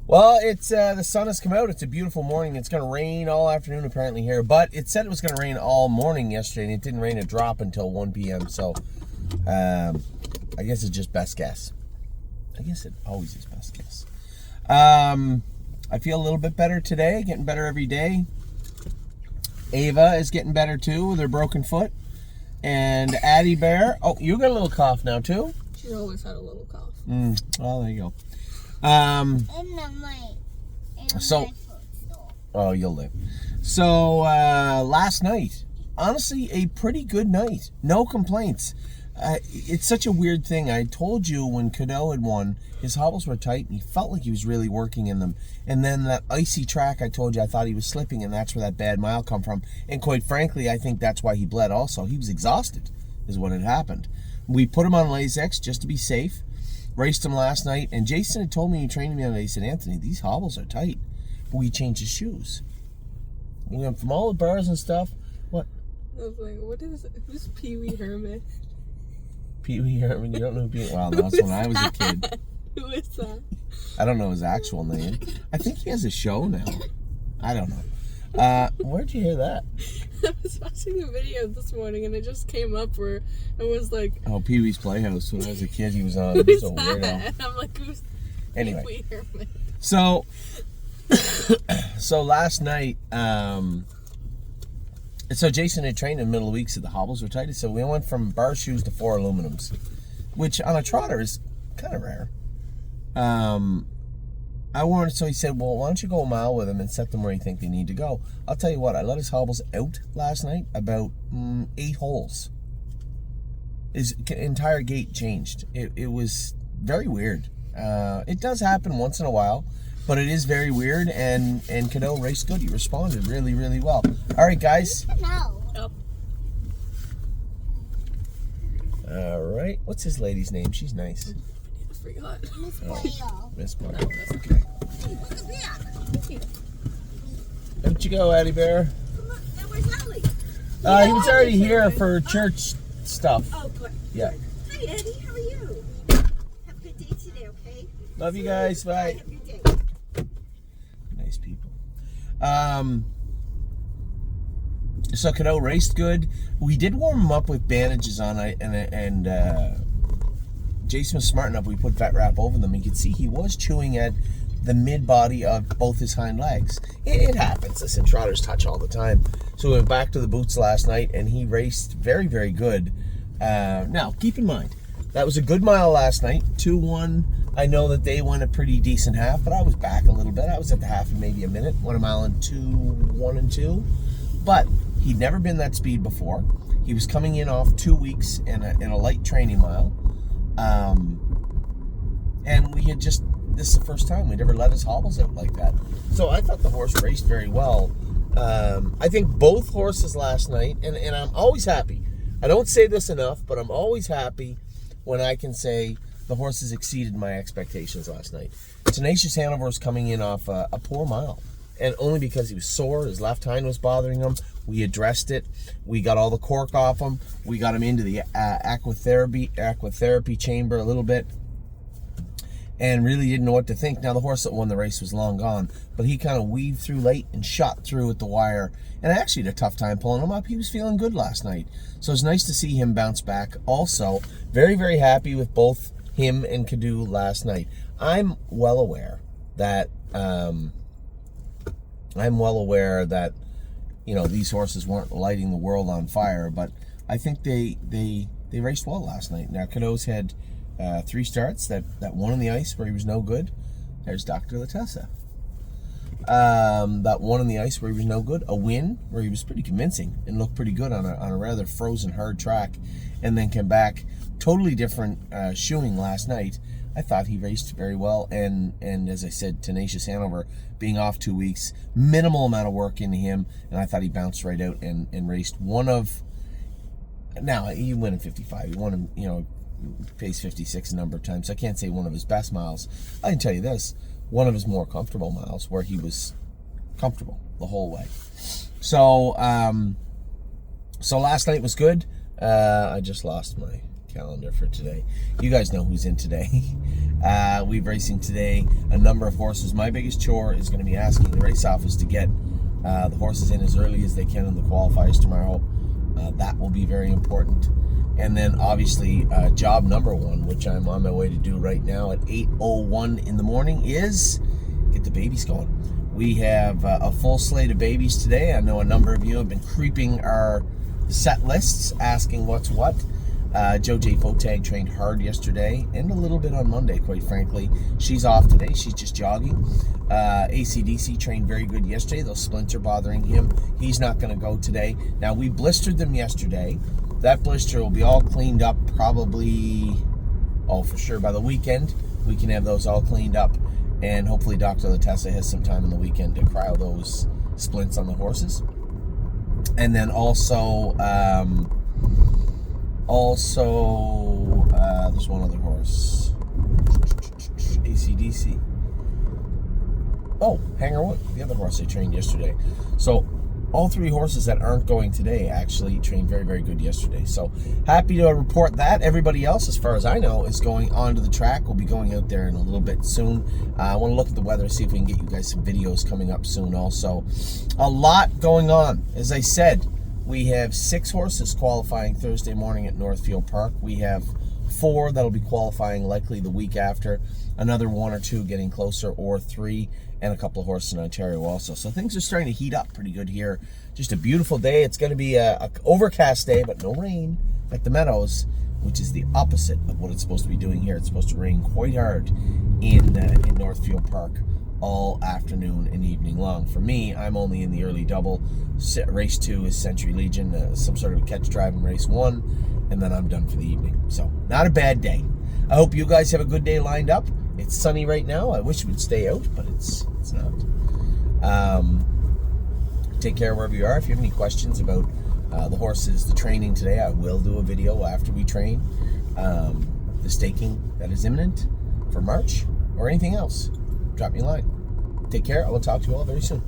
Well, it's the sun has come out. It's a beautiful morning. It's going to rain all afternoon apparently here, but it said it was going to rain all morning yesterday, and it didn't rain a drop until 1 p.m. So I guess it's just best guess. I guess it always is best guess. I feel a little bit better today, getting better every day. Ava is getting better too with her broken foot. And Addie Bear, oh, you got a little cough now too? She's always had a little cough. Well, there you go. Oh, you'll live. So, last night, honestly, a pretty good night. No complaints. It's such a weird thing. I told you when Cadeau had won, his hobbles were tight, and he felt like he was really working in them. And then that icy track, I told you, I thought he was slipping, and that's where that bad mile come from. And quite frankly, I think that's why he bled also. He was exhausted, is what had happened. We put him on Lasix just to be safe. Raced him last night, and Jason had told me, he trained me on it. He said, Anthony, these hobbles are tight. But we changed his shoes. We went from all the bars and stuff. What? I was like, what is it? Who's Pee Wee Herman? Pee Wee Herman? You don't know Pee Wee? Well, that was when I was a kid. Who is that? I don't know his actual name. I think he has a show now. I don't know. Where'd you hear that? I was watching a video this morning and it just came up where it was like, oh, Pee Wee's Playhouse. When I was a kid, he was on. who's So that? weirdo. And I'm like, who's Anyway. Pee Wee Herman? So last night, so Jason had trained in the middle of the week, so the hobbles were tight. So we went from bar shoes to 4 aluminums, which on a trotter is kind of rare. So he said, well, why don't you go a mile with him and set them where you think they need to go? I'll tell you what, I let his hobbles out last night about 8 holes. His entire gait changed. It was very weird. It does happen once in a while, but it is very weird, and Cadeau raced good. He responded really, really well. All right, guys. No. Oh. All right. What's his lady's name? She's nice. I forgot. Miss Boyle. Miss Barr. No, Okay. Hey, look at that. How'd you go, Addie Bear? That was Ellie. He was already here for church stuff. Oh, good. Yeah. Hi, Eddie. How are you? Have a good day today, okay? Love you guys. Bye. Have a good day. Nice people. So Cadeau raced good. We did warm him up with bandages on, and Jason was smart enough. We put vet wrap over them. You could see he was chewing at the mid body of both his hind legs. It happens. Listen, trotters touch all the time. So we went back to the boots last night, and he raced very, very good. Now, keep in mind, that was a good mile last night, 2-1. I know that they went a pretty decent half, but I was back a little bit. I was at the half in maybe a minute, 1 mile and 1 and 2. But he'd never been that speed before. He was coming in off 2 weeks in a light training mile. And we had just, this is the first time we'd ever let his hobbles out like that. So I thought the horse raced very well. I think both horses last night, and I'm always happy. I don't say this enough, but I'm always happy when I can say the horses exceeded my expectations last night. Tenacious Hanover was coming in off a poor mile, and only because he was sore, his left hind was bothering him. We addressed it. We got all the cork off him. We got him into the aquatherapy chamber a little bit, and really didn't know what to think. Now, the horse that won the race was long gone, but he kind of weaved through late and shot through at the wire, and I actually had a tough time pulling him up. He was feeling good last night, so it's nice to see him bounce back. Also, very, very happy with both him and Cadeau last night. I'm well aware that these horses weren't lighting the world on fire, but I think they raced well last night. Now, Cadeau's had 3 starts, that one on the ice where he was no good. There's Dr. Latessa. That one on the ice where he was no good. A win where he was pretty convincing and looked pretty good on a rather frozen hard track, and then came back totally different shoeing last night. I thought he raced very well, and as I said, Tenacious Hanover being off 2 weeks, minimal amount of work into him, and I thought he bounced right out and raced one of. Now he won in 55. He won him, pace 56 a number of times. So I can't say one of his best miles. I can tell you this: one of his more comfortable miles, where he was comfortable the whole way. So last night was good. I just lost my calendar for today. You guys know who's in today. We've racing today a number of horses. My biggest chore is going to be asking the race office to get the horses in as early as they can in the qualifiers tomorrow. That will be very important. And then obviously job number one, which I'm on my way to do right now at 8:01 in the morning, is get the babies going. We have a full slate of babies today. I know a number of you have been creeping our set lists, asking what's what. Joe J. Fotag trained hard yesterday and a little bit on Monday, quite frankly. She's off today. She's just jogging. ACDC trained very good yesterday. Those splints are bothering him. He's not going to go today. Now, we blistered them yesterday. That blister will be all cleaned up probably, for sure, by the weekend. We can have those all cleaned up. And hopefully Dr. Latessa has some time on the weekend to cryo those splints on the horses. And then also there's one other horse. ACDC. Oh, Hangerwood, the other horse I trained yesterday. So all three horses that aren't going today actually trained very, very good yesterday. So happy to report that. Everybody else, as far as I know, is going onto the track. We'll be going out there in a little bit soon. I want to look at the weather, see if we can get you guys some videos coming up soon also. A lot going on. As I said, we have 6 horses qualifying Thursday morning at Northfield Park. We have 4 that'll be qualifying likely the week after. Another 1 or 2 getting closer, or 3, and a couple of horses in Ontario also. So things are starting to heat up pretty good here. Just a beautiful day. It's going to be a overcast day, but no rain like the Meadows, which is the opposite of what it's supposed to be doing here. It's supposed to rain quite hard in Northfield Park all afternoon and evening long. For me, I'm only in the early double. Race 2 is Century Legion, some sort of a catch drive in race 1, and then I'm done for the evening. So not a bad day. I hope you guys have a good day lined up. It's sunny right now. I wish it would stay out, but it's not. Take care wherever you are. If you have any questions about the horses, the training today, I will do a video after we train. The staking that is imminent for March, or anything else, drop me a line. Take care. I will talk to you all very soon.